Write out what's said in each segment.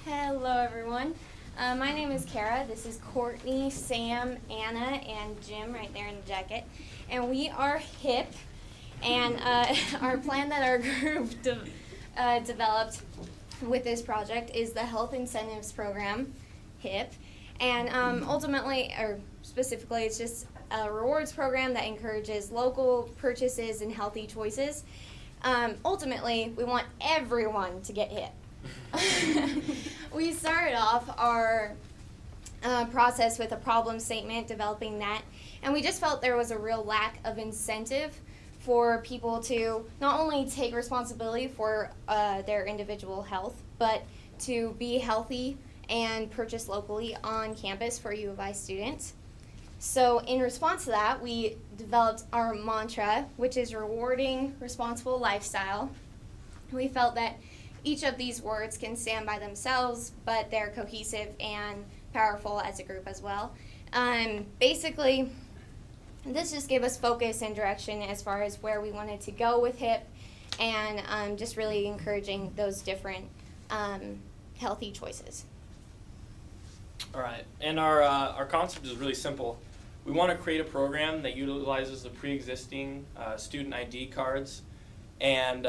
Hello, everyone. My name is Kara. This is Courtney, Sam, Anna, and Jim right there in the jacket. And we are HIP. And our plan that our group developed with this project is the Health Incentives Program, HIP. And ultimately, or specifically, it's just a rewards program that encourages local purchases and healthy choices. Ultimately, we want everyone to get HIP. We started off our process with a problem statement, developing that, and we just felt there was a real lack of incentive for people to not only take responsibility for their individual health, but to be healthy and purchase locally on campus for U of I students. So in response to that, we developed our mantra, which is rewarding responsible lifestyle. We felt that each of these words can stand by themselves, but they're cohesive and powerful as a group as well. Basically, this just gave us focus and direction as far as where we wanted to go with HIP, and just really encouraging those different healthy choices. All right, and our concept is really simple. We want to create a program that utilizes the pre-existing student ID cards and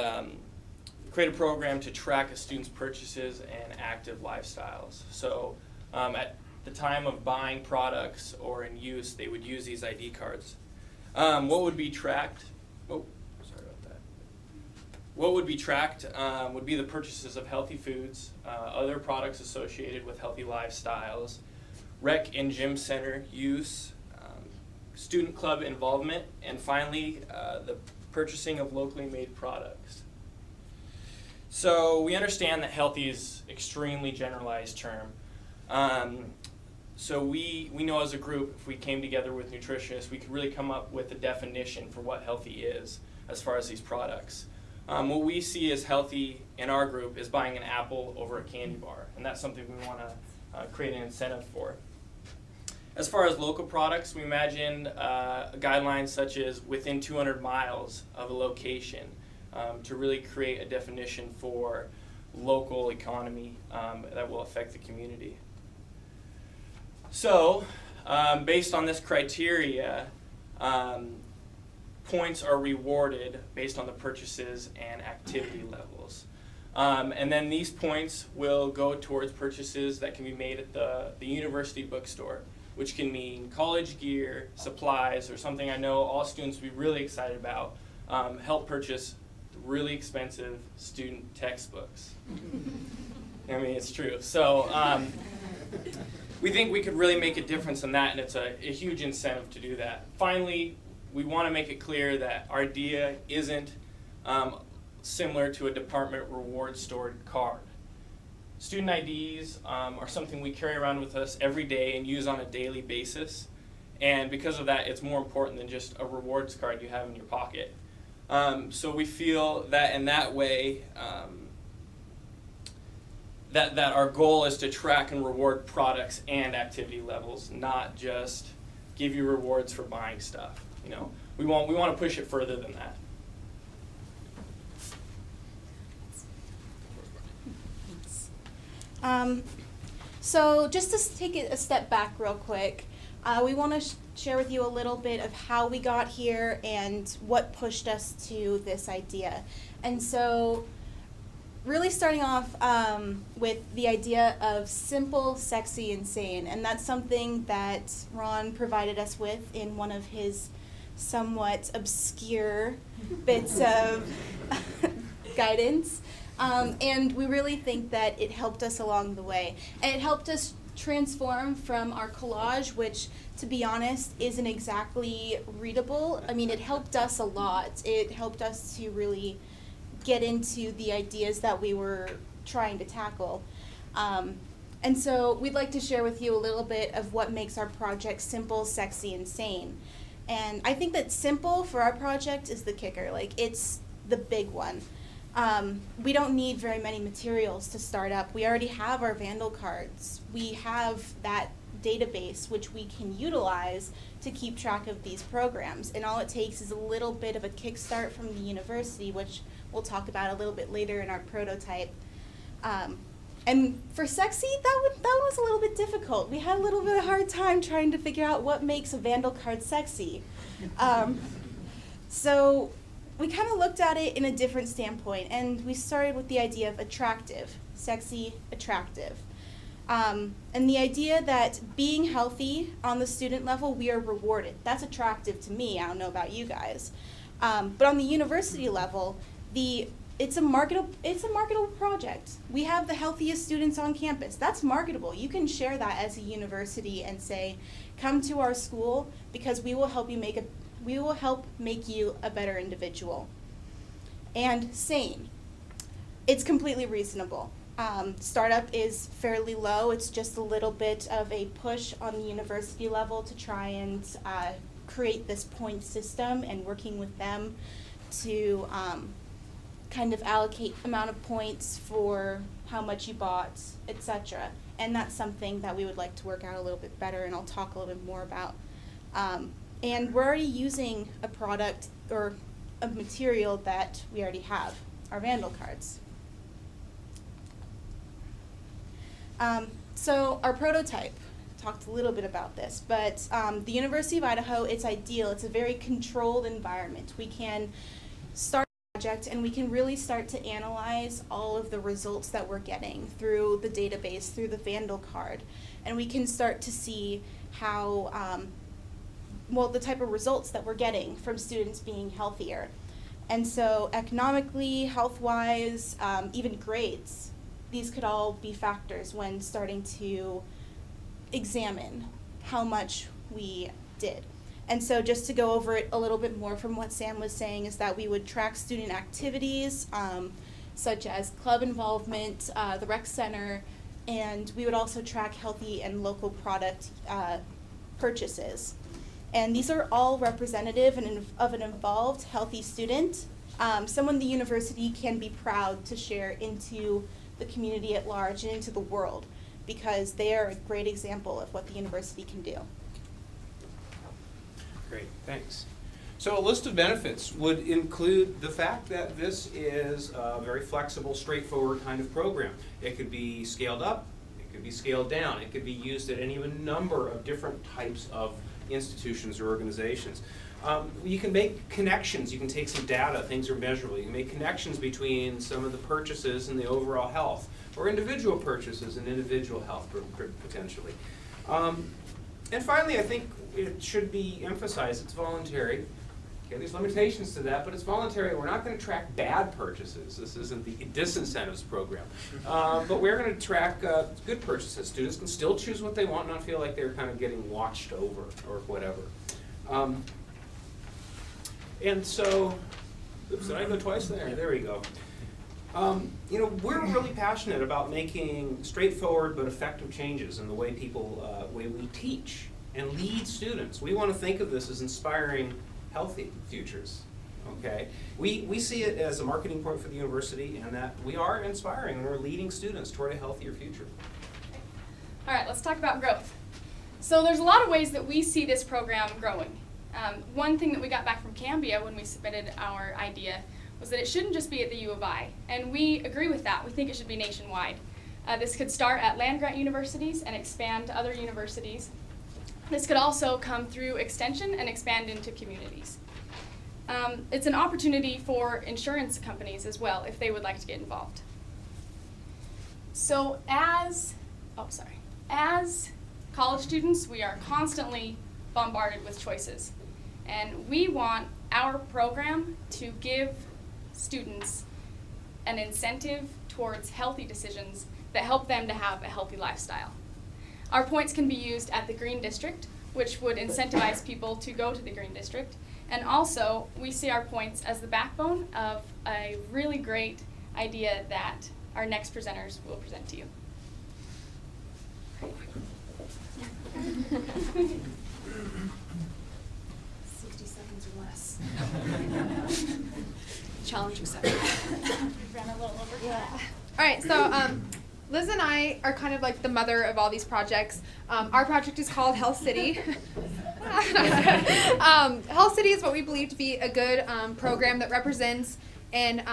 create a program to track a student's purchases and active lifestyles. So at the time of buying products or in use, they would use these ID cards. What would be tracked? Oh, sorry about that. What would be tracked would be the purchases of healthy foods, other products associated with healthy lifestyles, rec and gym center use, student club involvement, and finally the purchasing of locally made products. So we understand that healthy is extremely generalized term. So we know as a group, if we came together with nutritionists, we could really come up with a definition for what healthy is as far as these products. What we see as healthy in our group is buying an apple over a candy bar, and that's something we want to create an incentive for. As far as local products, we imagine guidelines such as within 200 miles of a location, to really create a definition for local economy that will affect the community. So, based on this criteria, points are rewarded based on the purchases and activity levels. And then these points will go towards purchases that can be made at the university bookstore, which can mean college gear, supplies, or something I know all students will be really excited about, help purchase really expensive student textbooks. I mean, it's true. So we think we could really make a difference in that, and it's a huge incentive to do that. Finally, we want to make it clear that our idea isn't similar to a department reward stored card. Student IDs are something we carry around with us every day and use on a daily basis, and because of that, it's more important than just a rewards card you have in your pocket. So we feel that in that way, that our goal is to track and reward products and activity levels, not just give you rewards for buying stuff. You know, we want to push it further than that. So just to take it a step back real quick, we want to share with you a little bit of how we got here and what pushed us to this idea. And so really starting off with the idea of simple, sexy, and sane. And that's something that Ron provided us with in one of his somewhat obscure bits of guidance. And we really think that it helped us along the way. And it helped us transform from our collage, which, to be honest, isn't exactly readable. I mean, it helped us a lot. It helped us to really get into the ideas that we were trying to tackle. And so we'd like to share with you a little bit of what makes our project simple, sexy, and sane. And I think that simple for our project is the kicker. Like, it's the big one. We don't need very many materials to start up. We already have our Vandal cards. We have that database which we can utilize to keep track of these programs. And all it takes is a little bit of a kickstart from the university, which we'll talk about a little bit later in our prototype, And for sexy, that one was a little bit difficult. We had a little bit of a hard time trying to figure out what makes a Vandal card sexy. So we kind of looked at it in a different standpoint, and we started with the idea of attractive, sexy, attractive. And the idea that being healthy on the student level, we are rewarded. That's attractive to me. I don't know about you guys. But on the university level, it's a marketable project. We have the healthiest students on campus. That's marketable. You can share that as a university and say, come to our school because we will help make you a better individual. And sane. It's completely reasonable. Startup is fairly low. It's just a little bit of a push on the university level to try and create this point system, and working with them to kind of allocate amount of points for how much you bought, etc. And that's something that we would like to work out a little bit better, and I'll talk a little bit more about. And we're already using a product or a material that we already have, our Vandal cards. So our prototype, talked a little bit about this, but the University of Idaho, it's ideal. It's a very controlled environment. We can start a project and we can really start to analyze all of the results that we're getting through the database, through the Vandal card, and we can start to see how, the type of results that we're getting from students being healthier. And so economically, health-wise, even grades, these could all be factors when starting to examine how much we did. And so just to go over it a little bit more from what Sam was saying is that we would track student activities, such as club involvement, the rec center, and we would also track healthy and local product purchases. And these are all representative of an involved, healthy student, someone the university can be proud to share into the community at large and into the world, because they are a great example of what the university can do. Great, thanks. So a list of benefits would include the fact that this is a very flexible, straightforward kind of program. It could be scaled up, it could be scaled down, it could be used at any number of different types of institutions or organizations. You can make connections, you can take some data, things are measurable, you can make connections between some of the purchases and the overall health, or individual purchases and individual health potentially. And finally, I think it should be emphasized, it's voluntary. Okay, there's limitations to that, but it's voluntary. We're not going to track bad purchases. This isn't the disincentives program. But we're going to track good purchases. Students can still choose what they want and not feel like they're kind of getting watched over or whatever. And so, oops, did I go twice there? There we go. We're really passionate about making straightforward but effective changes in the way way we teach and lead students. We want to think of this as inspiring healthy futures. Okay, we see it as a marketing point for the university, and that we are inspiring and we're leading students toward a healthier future. All right, let's talk about growth. So there's a lot of ways that we see this program growing. One thing that we got back from Cambia when we submitted our idea was that it shouldn't just be at the U of I, and we agree with that. We think it should be nationwide. This could start at land-grant universities and expand to other universities. This could also come through extension and expand into communities. It's an opportunity for insurance companies as well if they would like to get involved. So as college students, we are constantly bombarded with choices. And we want our program to give students an incentive towards healthy decisions that help them to have a healthy lifestyle. Our points can be used at the Green District, which would incentivize people to go to the Green District. And also, we see our points as the backbone of a really great idea that our next presenters will present to you. 60 seconds or less. Challenge accepted. Ran a little over. Yeah. All right, so Liz and I are kind of like the mother of all these projects. Our project is called Health City. Health City is what we believe to be a good program that represents and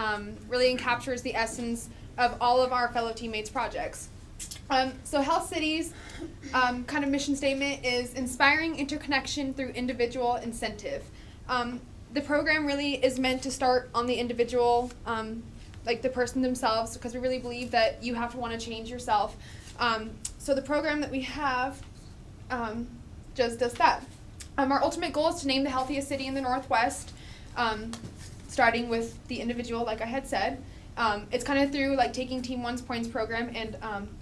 really captures the essence of all of our fellow teammates' projects. So Health City's kind of mission statement is inspiring interconnection through individual incentive. The program really is meant to start on the individual, like the person themselves, because we really believe that you have to want to change yourself. So the program that we have just does that. Our ultimate goal is to name the healthiest city in the Northwest, starting with the individual, like I had said. It's kind of through like taking Team One's points program, and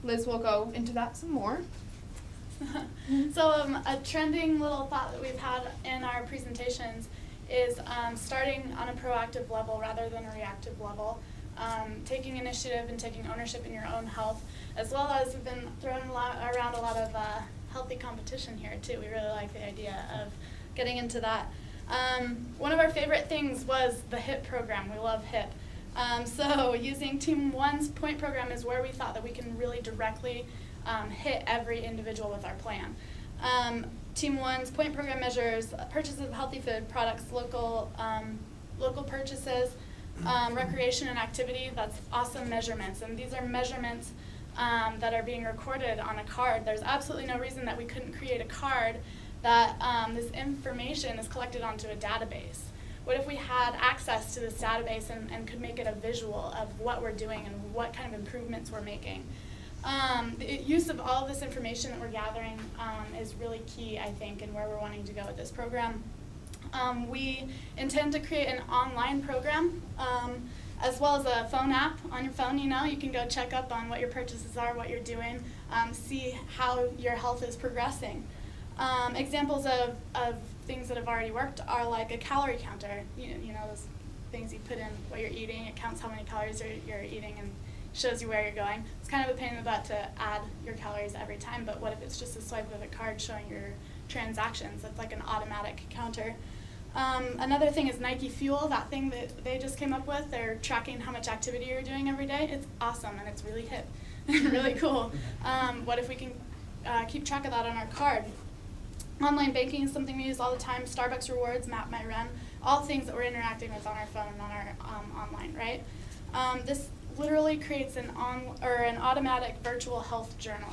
Liz will go into that some more. So a trending little thought that we've had in our presentations is starting on a proactive level rather than a reactive level. Taking initiative and taking ownership in your own health, as well as we've been throwing around a lot of healthy competition here too. We really like the idea of getting into that. One of our favorite things was the HIP program. We love HIP. So using Team One's point program is where we thought that we can really directly hit every individual with our plan. Team One's point program measures purchases of healthy food products, local purchases, recreation and activity. That's awesome measurements, and these are measurements that are being recorded on a card. There's absolutely no reason that we couldn't create a card that this information is collected onto a database. What if we had access to this database and could make it a visual of what we're doing and what kind of improvements we're making? The use of all of this information that we're gathering is really key, I think, in where we're wanting to go with this program. We intend to create an online program as well as a phone app on your phone. You can go check up on what your purchases are, what you're doing, see how your health is progressing. Examples of things that have already worked are like a calorie counter. You know those things you put in what you're eating. It counts how many calories you're eating and shows you where you're going. It's kind of a pain in the butt to add your calories every time, but what if it's just a swipe of a card showing your transactions? It's like an automatic counter. Another thing is Nike Fuel, that thing that they just came up with. They're tracking how much activity you're doing every day. It's awesome and it's really hip and really cool. What if we can keep track of that on our card? Online banking is something we use all the time. Starbucks rewards, Map My Run, all things that we're interacting with on our phone and on our online, right? This literally creates an automatic virtual health journal.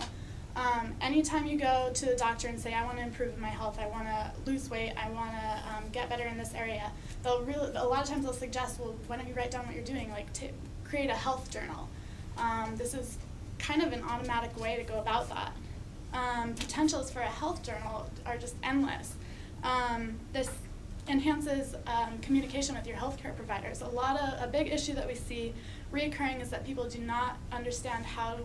Anytime you go to the doctor and say, I want to improve my health, I want to lose weight, I want to get better in this area, a lot of times they'll suggest, well, why don't you write down what you're doing, like create a health journal. This is kind of an automatic way to go about that. Potentials for a health journal are just endless. This enhances communication with your healthcare providers. A big issue that we see reoccurring is that people do not understand how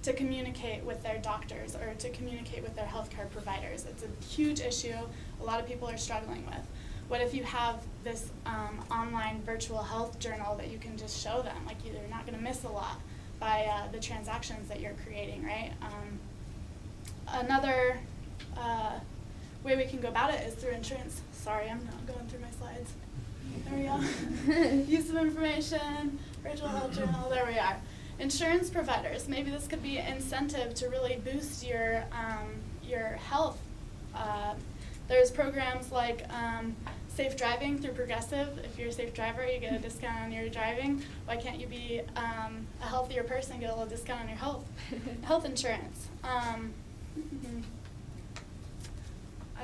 to communicate with their doctors or to communicate with their healthcare providers. It's a huge issue a lot of people are struggling with. What if you have this online virtual health journal that you can just show them? Like you're not going to miss a lot by the transactions that you're creating, right? Another way we can go about it is through insurance. Sorry, I'm not going through my slides. There we go. Use of information, virtual health journal, there we are. Insurance providers, maybe this could be an incentive to really boost your health. There's programs like safe driving through Progressive. If you're a safe driver, you get a discount on your driving. Why can't you be a healthier person and get a little discount on your health insurance? I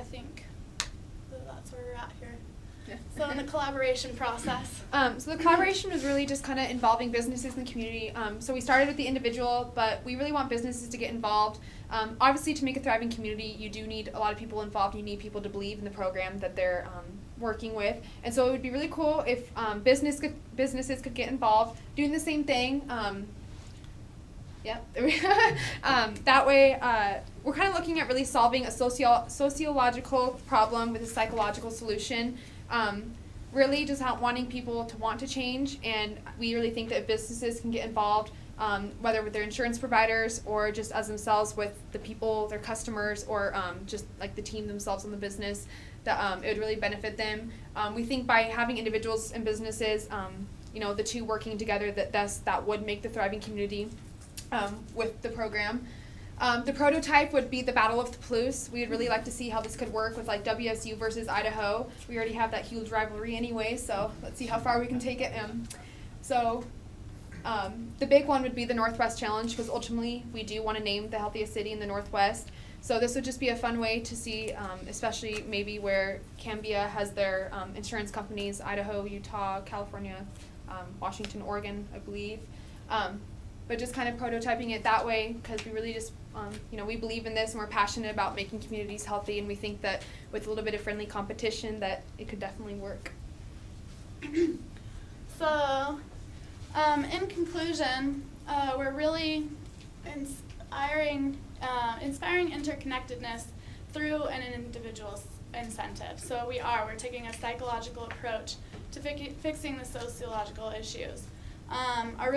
think that's where we're at here. Yeah. So in the collaboration process. So the collaboration was really just kind of involving businesses in the community. So we started with the individual, but we really want businesses to get involved. Obviously, to make a thriving community, you do need a lot of people involved. You need people to believe in the program that they're working with. And so it would be really cool if businesses could get involved, doing the same thing. That way, we're kind of looking at really solving a sociological problem with a psychological solution. Really just wanting people to want to change, and we really think that if businesses can get involved, whether with their insurance providers or just as themselves with the people, their customers, or just like the team themselves in the business, that it would really benefit them. We think by having individuals and businesses, the two working together, that would make the thriving community. With the program. The prototype would be the Battle of the Palouse. We would really like to see how this could work with like WSU versus Idaho. We already have that huge rivalry anyway, so let's see how far we can take it. So The big one would be the Northwest Challenge, because ultimately we do want to name the healthiest city in the Northwest. So this would just be a fun way to see, especially maybe where Cambia has their insurance companies, Idaho, Utah, California, Washington, Oregon, I believe. But just kind of prototyping it that way, because we really just, we believe in this and we're passionate about making communities healthy, and we think that with a little bit of friendly competition that it could definitely work. So, in conclusion, we're really inspiring interconnectedness through an individual's incentive. So we're taking a psychological approach to fixing the sociological issues. Our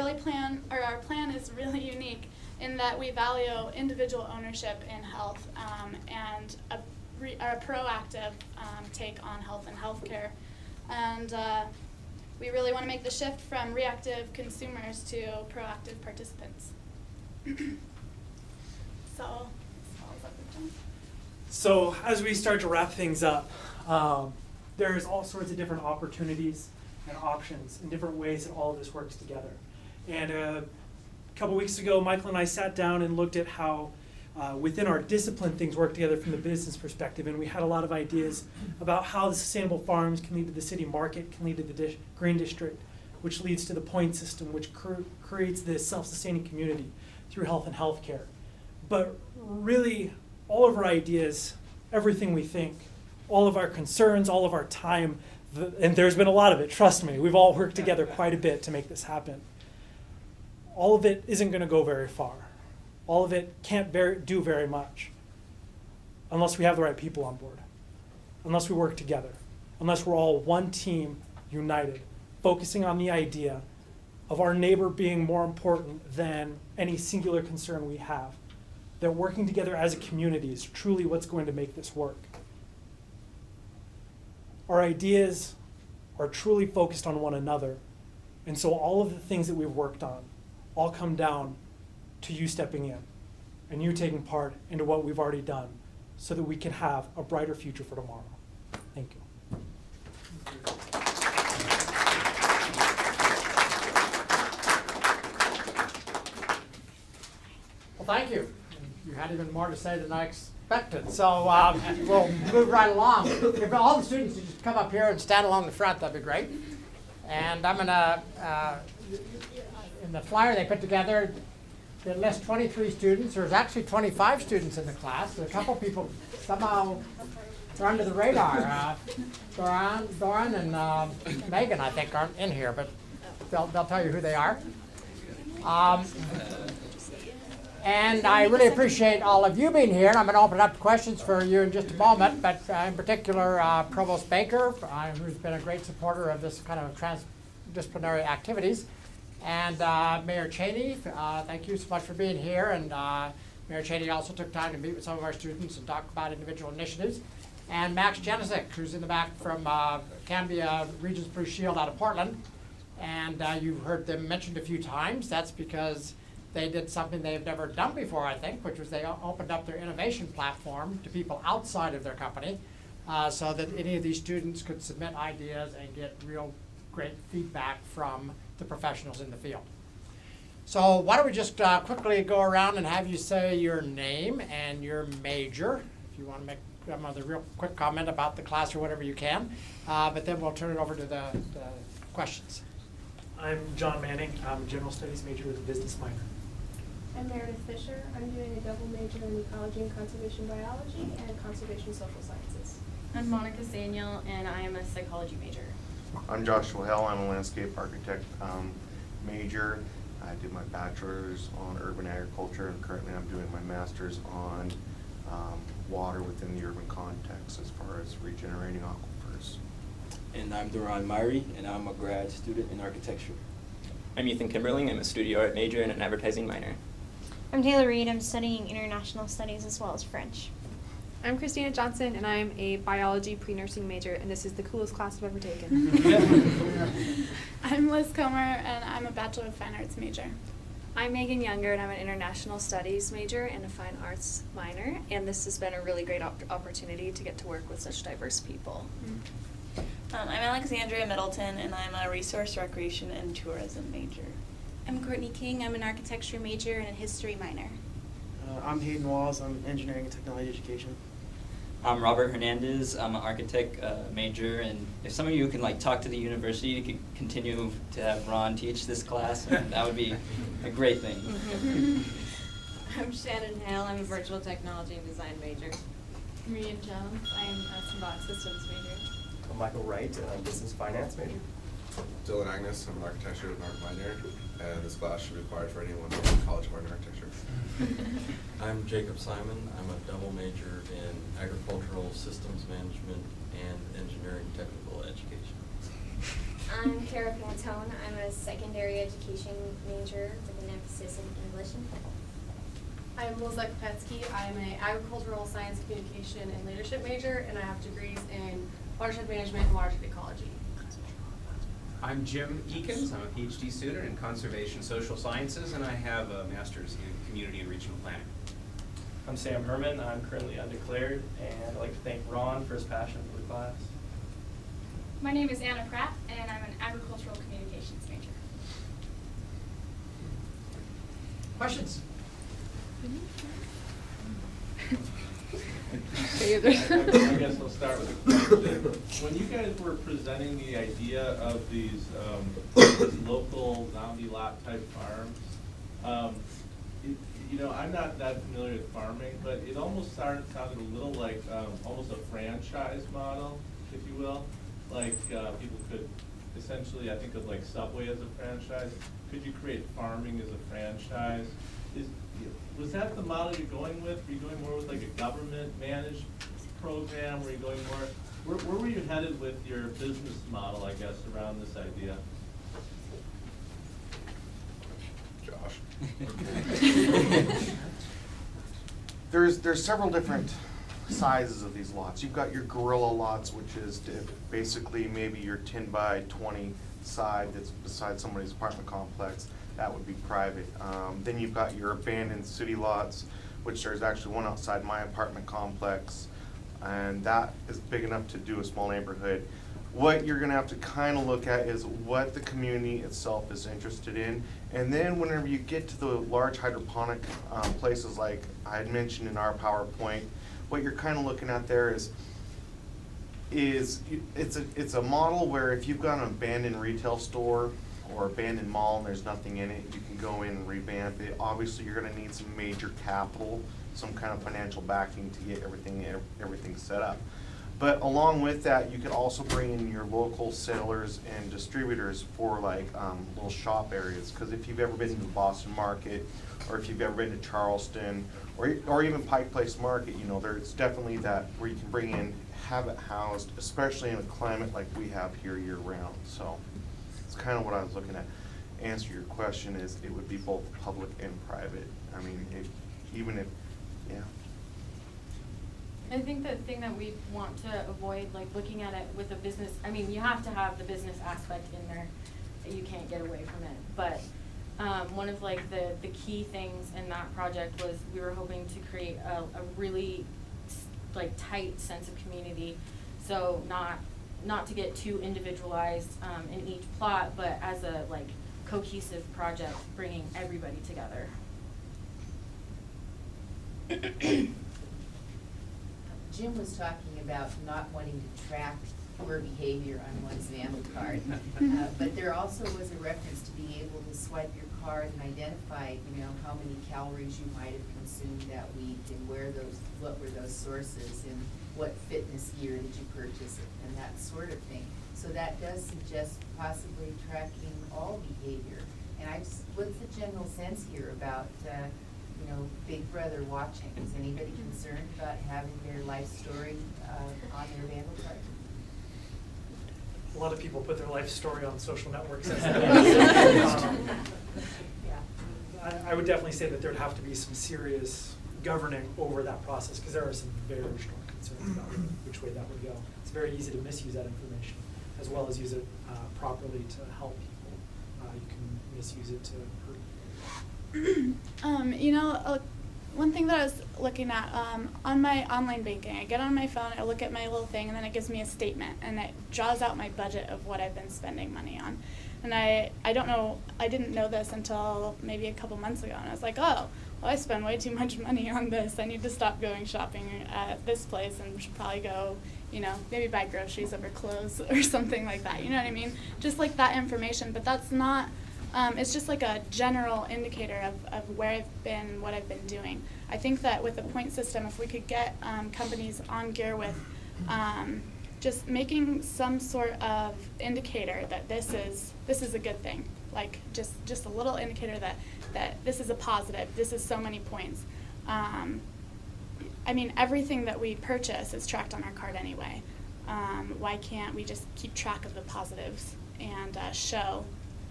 plan is really unique in that we value individual ownership in health and a proactive take on health and healthcare. And we really want to make the shift from reactive consumers to proactive participants. So as we start to wrap things up, there's all sorts of different opportunities and options and different ways that all of this works together. And a couple weeks ago, Michael and I sat down and looked at how within our discipline things work together from the business perspective, and we had a lot of ideas about how the sustainable farms can lead to the city market, can lead to the green district, which leads to the point system, which creates this self-sustaining community through health and healthcare. But really, all of our ideas, everything we think, all of our concerns, all of our time, and there's been a lot of it, trust me, we've all worked together quite a bit to make this happen. All of it isn't going to go very far. All of it can't do very much unless we have the right people on board, unless we work together, unless we're all one team, united, focusing on the idea of our neighbor being more important than any singular concern we have. That working together as a community is truly what's going to make this work. Our ideas are truly focused on one another, and so all of the things that we've worked on all come down to you stepping in and you taking part into what we've already done so that we can have a brighter future for tomorrow. Thank you. Well, thank you. You had even more to say than I expected, so we'll move right along. If all the students would just come up here and stand along the front, that'd be great. And I'm going to, in the flyer they put together, they list 23 students. There's actually 25 students in the class. A couple people somehow are under the radar. Doran and Megan, I think, aren't in here, but they'll tell you who they are. And I really appreciate all of you being here, and I'm going to open it up to questions for you in just a moment, but in particular, Provost Baker, who's been a great supporter of this kind of transdisciplinary activities, and Mayor Cheney, thank you so much for being here, and Mayor Cheney also took time to meet with some of our students and talk about individual initiatives, and Max Janasek, who's in the back from Cambia Regions Blue Shield out of Portland, and you've heard them mentioned a few times. That's because they did something they've never done before, I think, which was they opened up their innovation platform to people outside of their company so that any of these students could submit ideas and get real great feedback from the professionals in the field. So why don't we just quickly go around and have you say your name and your major. If you want to make another real quick comment about the class or whatever you can, but then we'll turn it over to the questions. I'm John Manning. I'm a general studies major with a business minor. I'm Meredith Fisher. I'm doing a double major in ecology and conservation biology and conservation social sciences. I'm Monica Saniel, and I am a psychology major. I'm Joshua Hell. I'm a landscape architect major. I did my bachelor's on urban agriculture, and currently I'm doing my master's on water within the urban context as far as regenerating aquifers. And I'm Duran Myrie, and I'm a grad student in architecture. I'm Ethan Kimberling. I'm a studio art major and an advertising minor. I'm Taylor Reed. I'm studying international studies as well as French. I'm Christina Johnson, and I'm a biology pre-nursing major, and this is the coolest class I've ever taken. I'm Liz Comer, and I'm a Bachelor of Fine Arts major. I'm Megan Younger, and I'm an international studies major and a fine arts minor, and this has been a really great opportunity to get to work with such diverse people. I'm Alexandria Middleton, and I'm a resource, recreation, and tourism major. I'm Courtney King. I'm an architecture major and a history minor. I'm Hayden Walls. I'm engineering and technology education. I'm Robert Hernandez. I'm an architect major, and if some of you can talk to the university, you could continue to have Ron teach this class, and that would be a great thing. I'm Shannon Hale. I'm a virtual technology and design major. Marian Jones. I'm a symbolic systems major. I'm Michael Wright, business finance major. Dylan Agnes, I'm an architecture and art minor, and this class should be required for anyone in College of Art and Architecture. I'm Jacob Simon. I'm a double major in agricultural systems management and engineering technical education. I'm Kara Pantone. I'm a secondary education major with an emphasis in English. I'm Lizette Kopetsky. I'm an agricultural science communication and leadership major, and I have degrees in watershed management and watershed ecology. I'm Jim Eakins. I'm a PhD student in conservation social sciences, and I have a master's in community and regional planning. I'm Sam Herman. I'm currently undeclared, and I'd like to thank Ron for his passion for the class. My name is Anna Pratt, and I'm an agricultural communications major. Questions? I guess I'll start with a question. When you guys were presenting the idea of these local zombie lot type farms, you know, I'm not that familiar with farming, but it almost sounded a little like almost a franchise model, if you will. Like people could essentially, I think of like Subway as a franchise. Could you create farming as a franchise? Was that the model you're going with? Were you going more with like a government managed program? Were you going more, where were you headed with your business model, I guess, around this idea? Josh. There's several different sizes of these lots. You've got your guerrilla lots, which is basically maybe your 10 by 20 side that's beside somebody's apartment complex. That would be private. Then you've got your abandoned city lots, which there's actually one outside my apartment complex, and that is big enough to do a small neighborhood. What you're gonna have to kind of look at is what the community itself is interested in, and then whenever you get to the large hydroponic places like I had mentioned in our PowerPoint, what you're kind of looking at there is it's a model where if you've got an abandoned retail store or abandoned mall and there's nothing in it, you can go in and revamp it. Obviously, you're going to need some major capital, some kind of financial backing to get everything set up. But along with that, you could also bring in your local sellers and distributors for like little shop areas. Because if you've ever been to the Boston Market, or if you've ever been to Charleston, or even Pike Place Market, you know, there's definitely that where you can bring in, have it housed, especially in a climate like we have here year round. So it's kind of what I was looking at. Answer your question is it would be both public and private. I mean, yeah. I think the thing that we want to avoid, like looking at it with a business, I mean, you have to have the business aspect in there. You can't get away from it. But one of like the key things in that project was we were hoping to create a really like tight sense of community. So not to get too individualized in each plot, but as a like cohesive project, bringing everybody together. Jim was talking about not wanting to track poor behavior on one's family card, but there also was a reference to being able to swipe your card and identify, you know, how many calories you might have consumed that week and what were those sources and what fitness gear did you purchase and that sort of thing. So that does suggest possibly tracking all behavior. And what's the general sense here about you know, Big Brother watching? Is anybody concerned about having their life story on their vandal card? A lot of people put their life story on social networks. I would definitely say that there'd have to be some serious governing over that process, because there are some very strong concerns about which way that would go. It's very easy to misuse that information, as well as use it properly to help people. You can misuse it to hurt. You know, one thing that I was looking at on my online banking, I get on my phone, I look at my little thing, and then it gives me a statement, and it draws out my budget of what I've been spending money on. And I don't know, I didn't know this until maybe a couple months ago, and I was like, oh, well, I spend way too much money on this. I need to stop going shopping at this place and should probably go, you know, maybe buy groceries over clothes or something like that. You know what I mean? Just like that information, but that's not, it's just like a general indicator of where I've been and what I've been doing. I think that with the point system, if we could get companies on gear with just making some sort of indicator that this is a good thing, like just a little indicator that this is a positive, this is so many points. I mean, everything that we purchase is tracked on our card anyway. Why can't we just keep track of the positives and show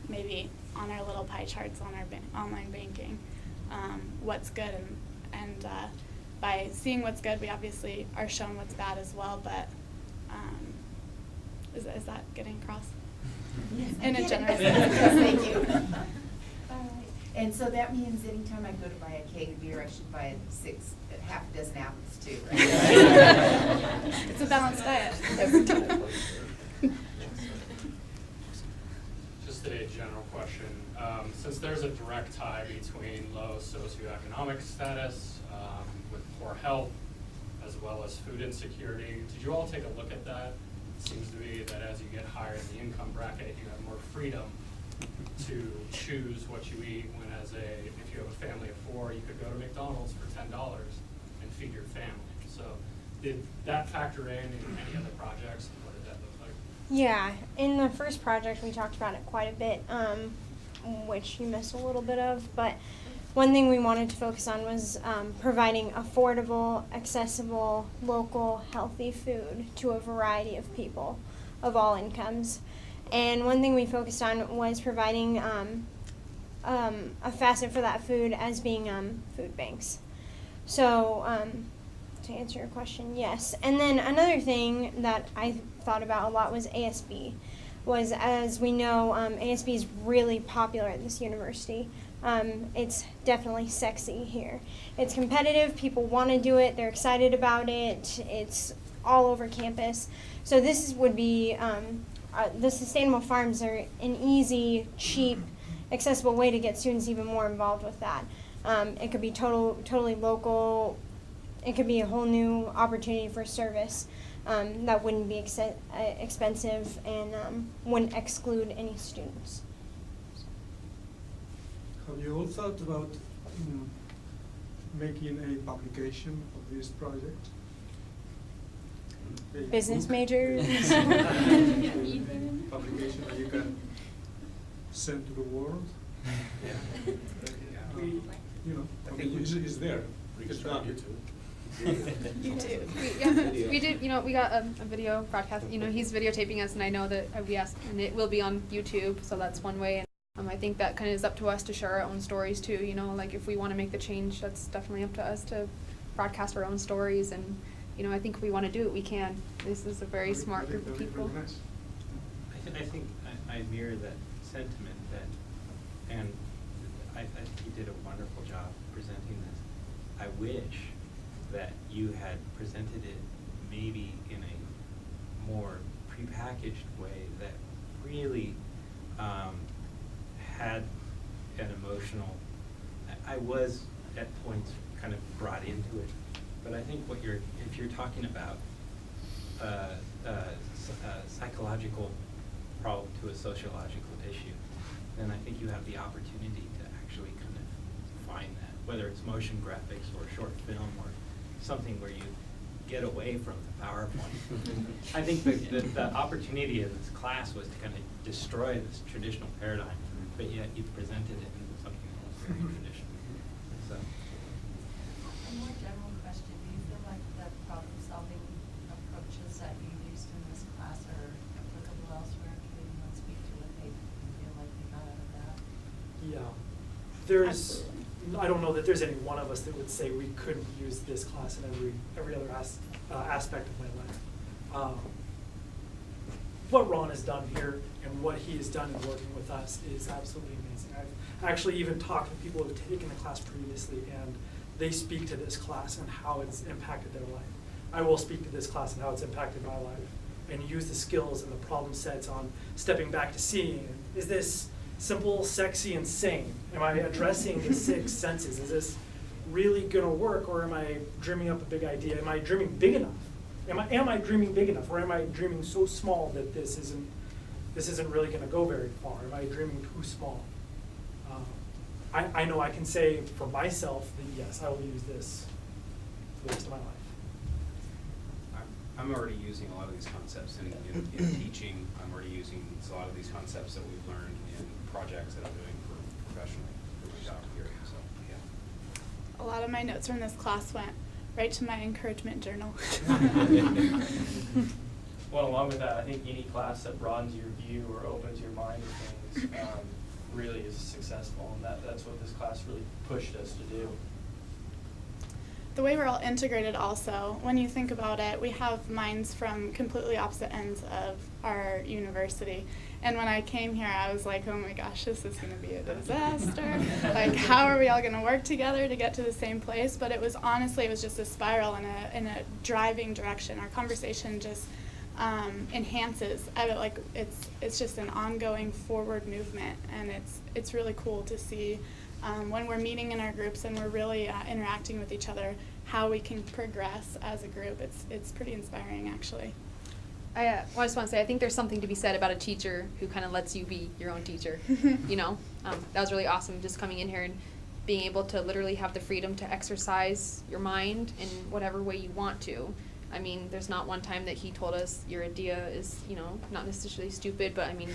maybe on our little pie charts on our online banking what's good, and by seeing what's good, we obviously are shown what's bad as well, but is that getting across? Yes, In a general sense. sense. Thank you. All right. And so that means anytime I go to buy a keg of beer, I should buy half a dozen apples too, right? It's a balanced diet. Every time. Just a general question. Since there's a direct tie between low socioeconomic status with poor health, as well as food insecurity, did you all take a look at that? It seems to be that as you get higher in the income bracket, you have more freedom to choose what you eat, when if you have a family of 4, you could go to McDonald's for $10 and feed your family. So did that factor in any other projects? What did that look like? Yeah, in the first project we talked about it quite a bit, which you missed a little bit of, but one thing we wanted to focus on was providing affordable, accessible, local, healthy food to a variety of people of all incomes. And one thing we focused on was providing a facet for that food as being food banks. So to answer your question, yes. And then another thing that I thought about a lot was ASB. As we know, ASB is really popular at this university. It's definitely sexy here. It's competitive, people want to do it, they're excited about it, it's all over campus. So this would be, the sustainable farms are an easy, cheap, accessible way to get students even more involved with that. It could be totally local, it could be a whole new opportunity for service that wouldn't be expensive and wouldn't exclude any students. Have you all thought about making a publication of this project? Business majors. Publication that you can send to the world. I think it's there. It's not YouTube. We did. We got a video broadcast. He's videotaping us, and I know that we asked, and it will be on YouTube. So that's one way. And I think that kind of is up to us to share our own stories too. Like if we want to make the change, that's definitely up to us to broadcast our own stories. And I think if we want to do it, we can. This is a very smart group of people. I think I mirror that sentiment and I think you did a wonderful job presenting this. I wish that you had presented it maybe in a more prepackaged way that really had an emotional. I was at points kind of brought into it, but I think if you're talking about a psychological problem to a sociological issue, then I think you have the opportunity to actually kind of find that, whether it's motion graphics or short film or something where you get away from the PowerPoint. I think the opportunity of this class was to kind of destroy this traditional paradigm, but yet you presented it in something that was very traditional. So. A more general question, do you feel like the problem-solving approaches that you used in this class are applicable elsewhere? Can anyone speak to what they feel like they got out of that? Yeah. I don't know that there's any one of us that would say we couldn't use this class in every other aspect of my life. What Ron has done here and what he has done in working with us is absolutely amazing. I've actually even talked to people who have taken the class previously, and they speak to this class and how it's impacted their life. I will speak to this class and how it's impacted my life. and use the skills and the problem sets on stepping back to seeing, is this simple, sexy, and sane? Am I addressing the 6 senses? Is this really gonna work, or am I dreaming up a big idea? Am I dreaming big enough? Am I dreaming big enough, or am I dreaming so small that this isn't really gonna go very far? Am I dreaming too small? I know I can say for myself that yes, I will use this for the rest of my life. I'm already using a lot of these concepts in teaching. I'm already using a lot of these concepts that we've learned in projects that I'm doing for professionally for my job here. So yeah. A lot of my notes from this class went right to my encouragement journal. Well, along with that, I think any class that broadens your view or opens your mind to things really is successful, and that's what this class really pushed us to do. The way we're all integrated also, when you think about it, we have minds from completely opposite ends of our university. And when I came here, I was like, oh my gosh, this is going to be a disaster. Like, how are we all going to work together to get to the same place? But it was just a spiral in a driving direction. Our conversation just enhances. Like, it's just an ongoing forward movement, and it's really cool to see when we're meeting in our groups and we're really interacting with each other, how we can progress as a group. It's pretty inspiring, actually. I just want to say, I think there's something to be said about a teacher who kind of lets you be your own teacher. You know, that was really awesome, just coming in here and being able to literally have the freedom to exercise your mind in whatever way you want to. I mean, there's not one time that he told us your idea is, you know, not necessarily stupid, but I mean,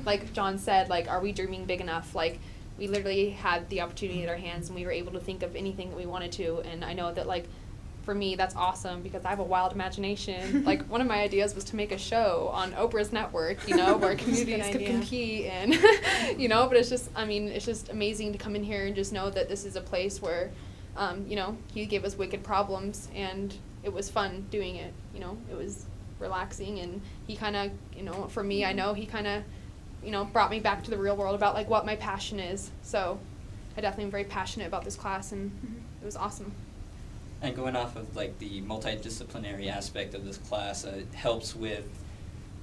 like John said, like, are we dreaming big enough? Like, we literally had the opportunity at our hands, and we were able to think of anything that we wanted to. And I know that, like, for me, that's awesome because I have a wild imagination. Like, one of my ideas was to make a show on Oprah's network, you know, where communities could compete and, you know, but it's just, I mean, it's just amazing to come in here and just know that this is a place where, you know, he gave us wicked problems, and it was fun doing it, you know, it was relaxing, and he kind of, you know, for me, I know he kind of, you know, brought me back to the real world about, like, what my passion is. So I definitely am very passionate about this class, and it was awesome. And going off of, like, the multidisciplinary aspect of this class, it helps with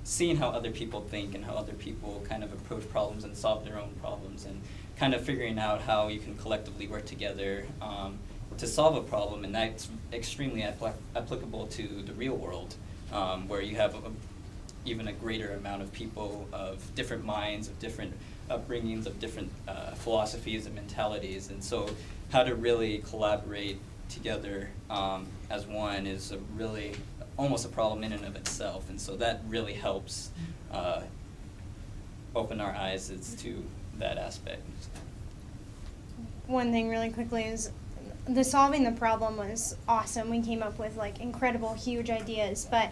seeing how other people think and how other people kind of approach problems and solve their own problems, and kind of figuring out how you can collectively work together to solve a problem. And that's extremely applicable to the real world, where you have even a greater amount of people of different minds, of different upbringings, of different philosophies and mentalities. And so how to really collaborate together as one is really almost a problem in and of itself. And so that really helps open our eyes as to that aspect. One thing really quickly is the solving the problem was awesome. We came up with, like, incredible, huge ideas, but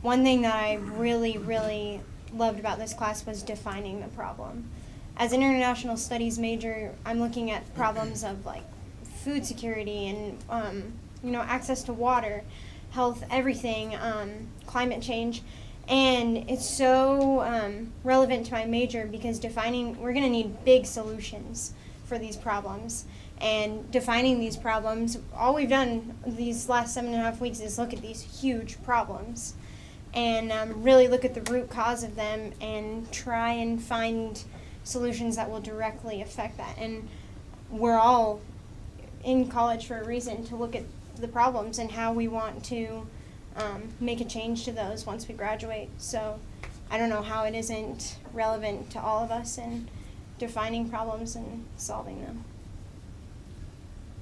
one thing that I really, really loved about this class was defining the problem. As an international studies major, I'm looking at problems of, like, food security and, you know, access to water, health, everything, climate change. And it's so relevant to my major because we're going to need big solutions for these problems. And defining these problems, all we've done these last 7.5 weeks is look at these huge problems and really look at the root cause of them and try and find solutions that will directly affect that. And we're all in college for a reason, to look at the problems and how we want to make a change to those once we graduate. So I don't know how it isn't relevant to all of us in defining problems and solving them.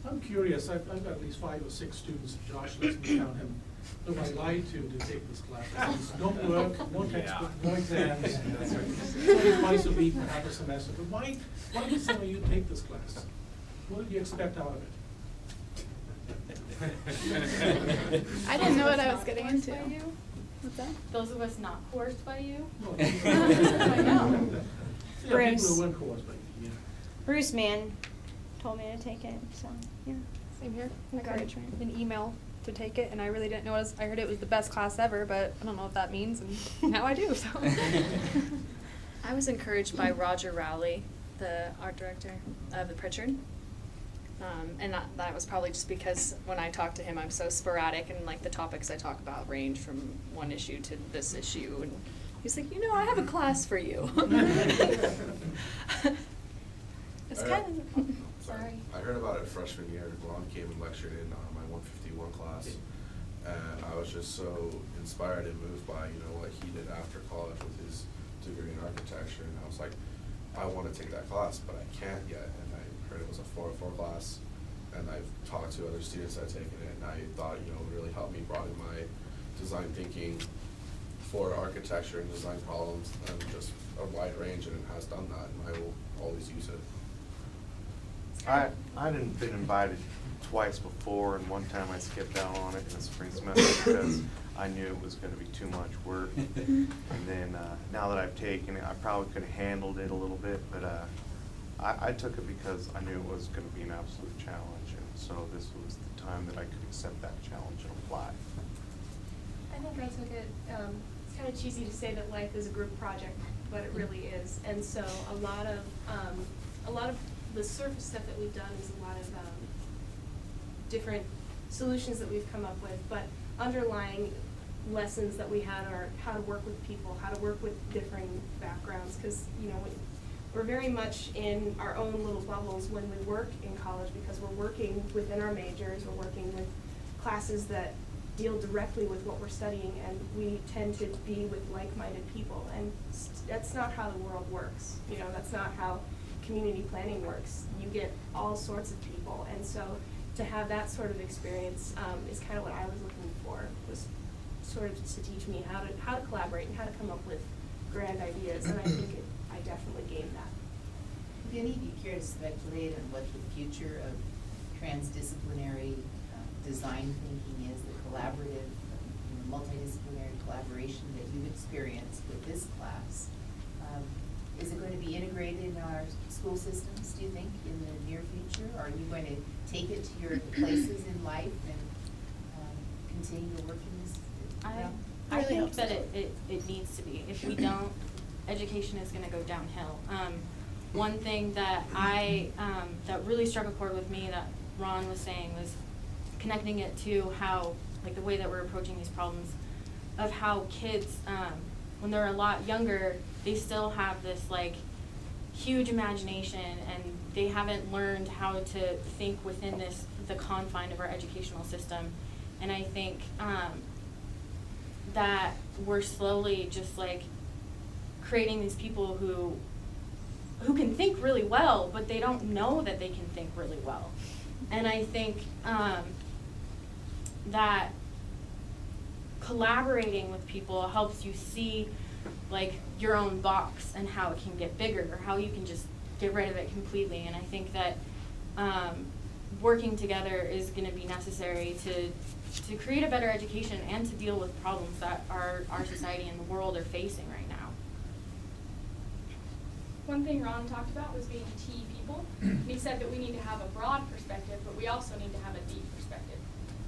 I'm curious, I've got at least 5 or 6 students, Josh lets me count him, who I lied to take this class. It's no work, no textbook, no exams. It's only twice a week, half a semester. But why did some of you take this class? What did you expect out of it? I didn't know what I was getting into. What's that? Those of us not coerced by you? No. I know. Yeah, people who weren't coerced by you, yeah. Bruce Mann told me to take it, so yeah. Same here. I got an email to take it, and I really didn't know what it was. I heard it was the best class ever, but I don't know what that means, and now I do. So. I was encouraged by Roger Rowley, the art director of the Pritchard. And that was probably just because when I talk to him, I'm so sporadic, and like the topics I talk about range from one issue to this issue. And he's like, you know, I have a class for you. It's kind of, sorry. I heard about it freshman year. Ron came and lectured in my 151 class. And I was just so inspired and moved by, you know, what he did after college with his degree in architecture. And I was like, I want to take that class, but I can't yet. And I heard it was a 404 class. And I've talked to other students that have taken it, and I thought, you know, it would really help me broaden my design thinking for architecture and design problems and just a wide range, and it has done that, and I will always use it. I hadn't been invited twice before, and one time I skipped out on it in the spring semester because I knew it was going to be too much work. And then now that I've taken it, I probably could have handled it a little bit, but I took it because I knew it was going to be an absolute challenge, and so this was the time that I could accept that challenge and apply. I think I took it, it's kind of cheesy to say that life is a group project, but it really is. And so a lot of the surface stuff that we've done is a lot of different solutions that we've come up with, but underlying lessons that we had are how to work with people, how to work with differing backgrounds, because, you know, we're very much in our own little bubbles when we work in college because we're working within our majors, we're working with classes that deal directly with what we're studying, and we tend to be with like-minded people, and that's not how the world works. You know, that's not how community planning works. You get all sorts of people, and so to have that sort of experience is kind of what I was looking for, was sort of to teach me how to collaborate and how to come up with grand ideas, and I think I definitely gained that. Would any of you care to speculate on what the future of transdisciplinary design thinking is, the collaborative, multidisciplinary collaboration that you've experienced with this class? Is it going to be integrated in our school systems, do you think, in the near future? Are you going to take it to your places in life and continue to work in this? I think that it needs to be. If we don't, education is going to go downhill. One thing that that really struck a chord with me that Ron was saying was connecting it to how, like the way that we're approaching these problems, of how kids, when they're a lot younger, they still have this like huge imagination, and they haven't learned how to think within the confine of our educational system. And I think that we're slowly just like creating these people who can think really well, but they don't know that they can think really well. And I think that collaborating with people helps you see like your own box and how it can get bigger, or how you can just get rid of it completely. And I think that working together is going to be necessary to create a better education and to deal with problems that our society and the world are facing right now. One thing Ron talked about was being T people. He said that we need to have a broad perspective, but we also need to have a deep perspective.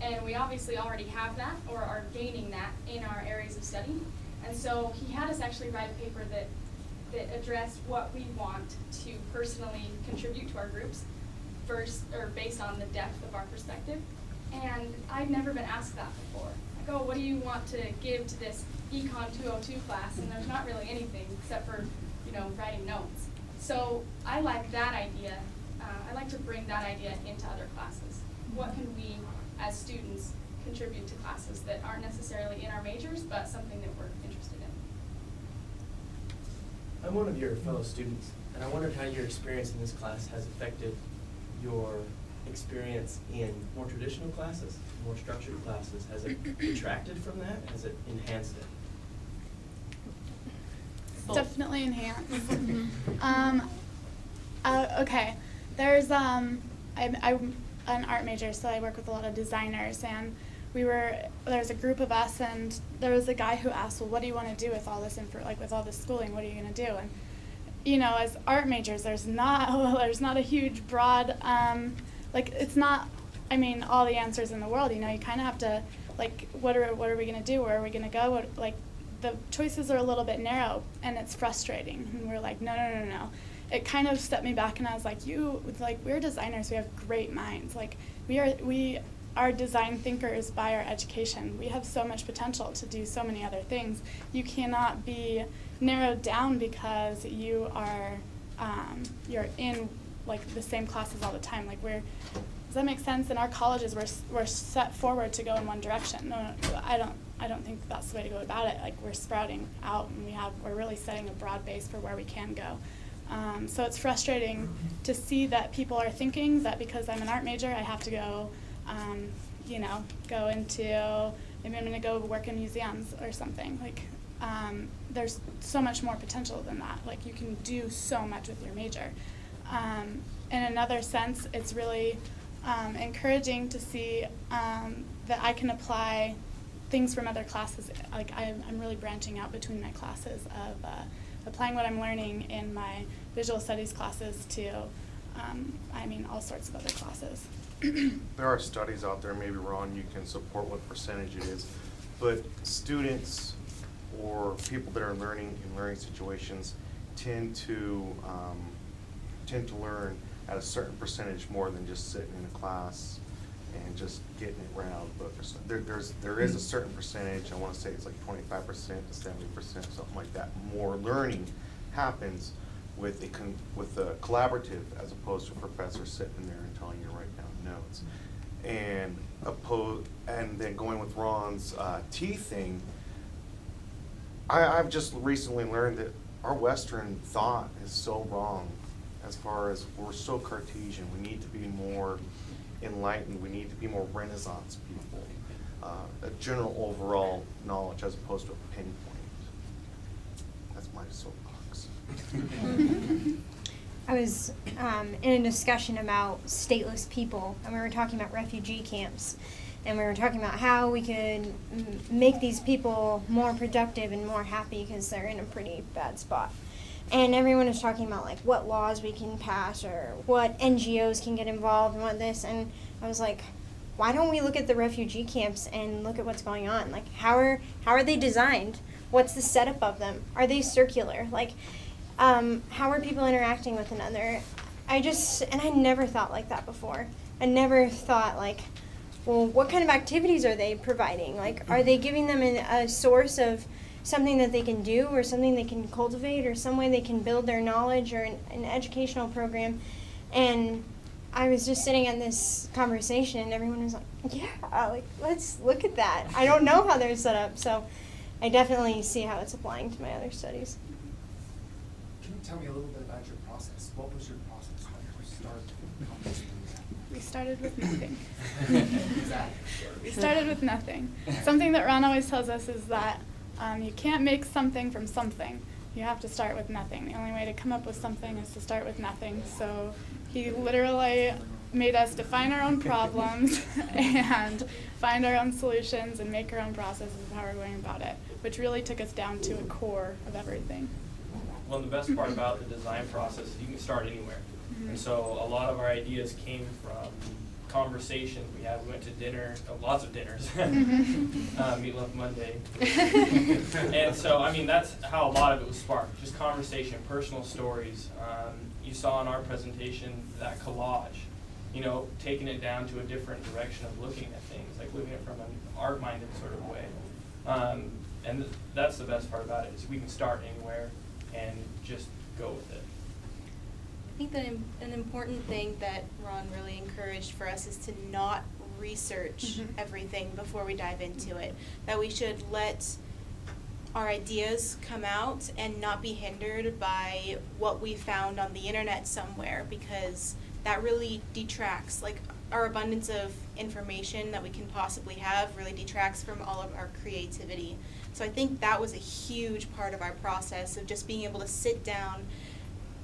And we obviously already have that, or are gaining that in our areas of study. And so he had us actually write a paper that addressed what we want to personally contribute to our groups first, or based on the depth of our perspective. And I'd never been asked that before. Like, oh, what do you want to give to this Econ 202 class? And there's not really anything except for, you know, writing notes. So I like that idea. I like to bring that idea into other classes. What can we, as students, contribute to classes that aren't necessarily in our majors, but something that we're interested in? I'm one of your fellow students, and I wondered how your experience in this class has affected your experience in more traditional classes, more structured classes. Has it detracted from that? Has it enhanced it? Definitely enhanced. Okay, there's I'm an art major, so I work with a lot of designers, and there's a group of us, and there was a guy who asked, well, what do you want to do with all this with all this schooling? What are you going to do? And you know, as art majors, there's not a huge broad it's not, I mean, all the answers in the world. You know, you kind of have to, like, what are we going to do? Where are we going to go? The choices are a little bit narrow, and it's frustrating. And we're like, no. it kind of stepped me back, and I was like, we're designers, we have great minds. Like, we are design thinkers by our education. We have so much potential to do so many other things. You cannot be narrowed down because you are, you're in like the same classes all the time. Like, does that make sense? In our colleges, we're set forward to go in one direction. No, I don't think that's the way to go about it. Like, we're sprouting out, and we're really setting a broad base for where we can go. So it's frustrating to see that people are thinking that because I'm an art major, I have to go, go into, maybe I'm going to go work in museums or something. Like, there's so much more potential than that. Like, you can do so much with your major. In another sense, it's really encouraging to see that I can apply things from other classes. Like, I'm really branching out between my classes of applying what I'm learning in my visual studies classes to, all sorts of other classes. There are studies out there, maybe Ron, you can support what percentage it is, but students or people that are learning in learning situations tend to learn at a certain percentage more than just sitting in a class and just getting it right out of the book. There is a certain percentage, I want to say it's like 25% to 70%, something like that. More learning happens with a collaborative as opposed to a professor sitting there and telling you to write down notes. And then going with Ron's T thing, I've just recently learned that our Western thought is so wrong as far as we're so Cartesian. We need to be more enlightened. We need to be more Renaissance people. A general overall knowledge as opposed to a pinpoint. That's my soapbox. I was in a discussion about stateless people, and we were talking about refugee camps, and we were talking about how we could make these people more productive and more happy because they're in a pretty bad spot. And everyone was talking about like what laws we can pass or what NGOs can get involved and what this, and I was like, why don't we look at the refugee camps and look at what's going on? Like, how are they designed? What's the setup of them? Are they circular? Like, how are people interacting with another? And I never thought like that before. I never thought like, well, what kind of activities are they providing? Like, are they giving them a source of something that they can do or something they can cultivate or some way they can build their knowledge or an educational program? And I was just sitting in this conversation and everyone was like, yeah, like, let's look at that. I don't know how they're set up, so I definitely see how it's applying to my other studies. Can you tell me a little bit about your process? What was your process? How did you start? We started with nothing. Exactly. We started with nothing. Something that Ron always tells us is that you can't make something from something. You have to start with nothing. The only way to come up with something is to start with nothing. So he literally made us define our own problems and find our own solutions and make our own processes of how we're going about it, which really took us down to a core of everything. Well, the best part about the design process is you can start anywhere. And so a lot of our ideas came from conversations we had. We went to dinner, lots of dinners, Meatloaf Monday. And so, that's how a lot of it was sparked, just conversation, personal stories. You saw in our presentation that collage, taking it down to a different direction of looking at things, like looking at it from an art-minded sort of way. And that's the best part about it, is we can start anywhere and just go with it. I think that an important thing that Ron really encouraged for us is to not research everything before we dive into it. That we should let our ideas come out and not be hindered by what we found on the internet somewhere, because that really detracts, like our abundance of information that we can possibly have really detracts from all of our creativity. So I think that was a huge part of our process of just being able to sit down,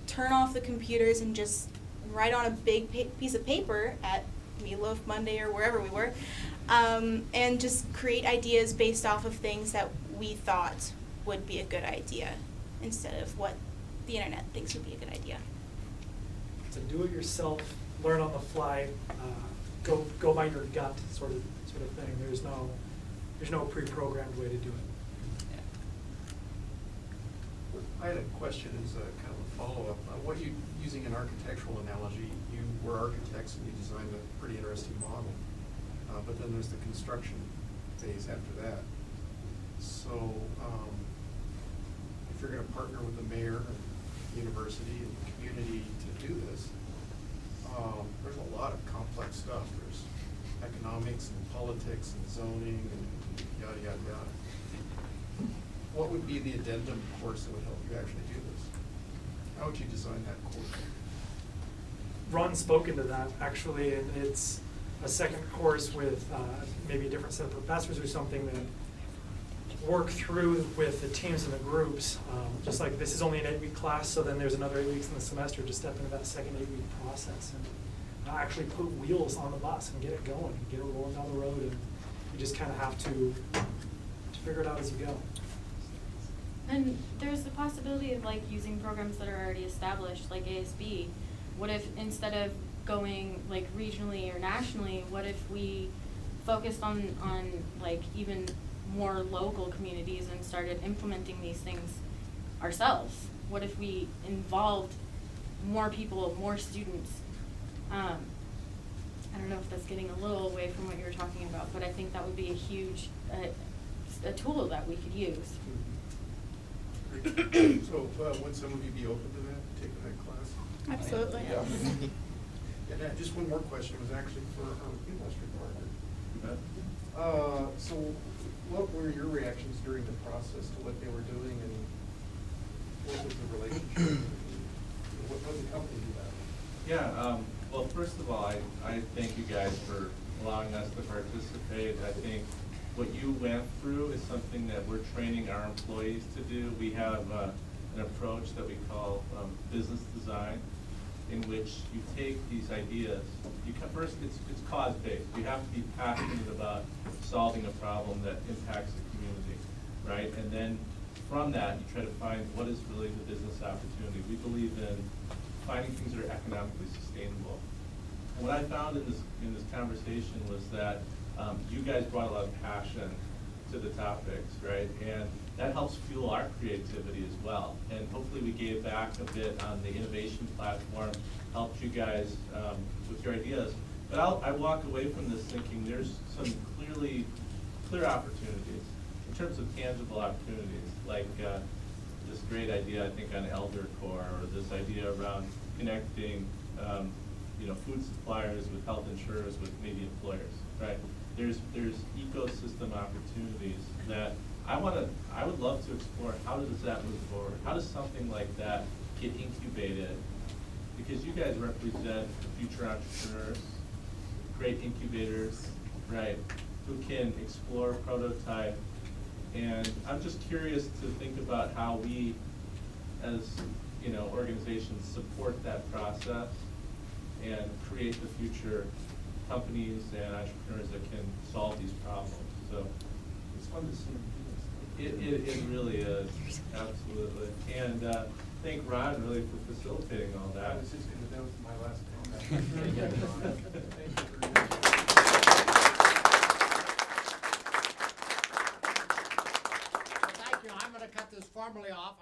turn off the computers and just write on a big piece of paper at Meatloaf Monday or wherever we were, and just create ideas based off of things that we thought would be a good idea instead of what the internet thinks would be a good idea. So do it yourself, learn on the fly, go by your gut sort of thing. There's no pre-programmed way to do it. I had a question as a kind of a follow-up. What you, using an architectural analogy, you were architects and you designed a pretty interesting model. But then there's the construction phase after that. So if you're going to partner with the mayor and the university and the community to do this, there's a lot of complex stuff. There's economics and politics and zoning and yada, yada, yada. What would be the addendum course that would help you actually do this? How would you design that course? Ron's spoken to that actually, and it's a second course with maybe a different set of professors or something that work through with the teams and the groups. Just like this is only an 8-week class, so then there's another 8 weeks in the semester to step into that second 8-week process and actually put wheels on the bus and get it going, and get it rolling down the road, and you just kind of have to figure it out as you go. And there's the possibility of like using programs that are already established, like ASB. What if instead of going like regionally or nationally, what if we focused on like even more local communities and started implementing these things ourselves? What if we involved more people, more students? I don't know if that's getting a little away from what you were talking about, but I think that would be a huge a tool that we could use. So would some of you be open to that, taking that class? Absolutely. Yeah. And just one more question. It was actually for industry partner. So what were your reactions during the process to what they were doing, and what was the relationship? What did the company do that? Yeah, well, first of all, I thank you guys for allowing us to participate. I think what you went through is something that we're training our employees to do. We have an approach that we call business design, in which you take these ideas. First, it's cause-based. You have to be passionate about solving a problem that impacts the community, right? And then from that, you try to find what is really the business opportunity. We believe in finding things that are economically sustainable. And what I found in this conversation was that you guys brought a lot of passion to the topics, right? And that helps fuel our creativity as well. And hopefully we gave back a bit on the innovation platform, helped you guys with your ideas. But I walk away from this thinking there's some clear opportunities in terms of tangible opportunities, like this great idea I think on elder core, or this idea around connecting food suppliers with health insurers with maybe employers, right? There's ecosystem opportunities that I would love to explore. How does that move forward? How does something like that get incubated? Because you guys represent future entrepreneurs, great incubators, right, who can explore, prototype. And I'm just curious to think about how we, as organizations, support that process and create the future companies and entrepreneurs that can solve these problems. So It's fun to see them do this. it really is, absolutely. And thank Ron really for facilitating all that. I was just going to, that was my last comment. Thank you. I'm going to cut this formally off.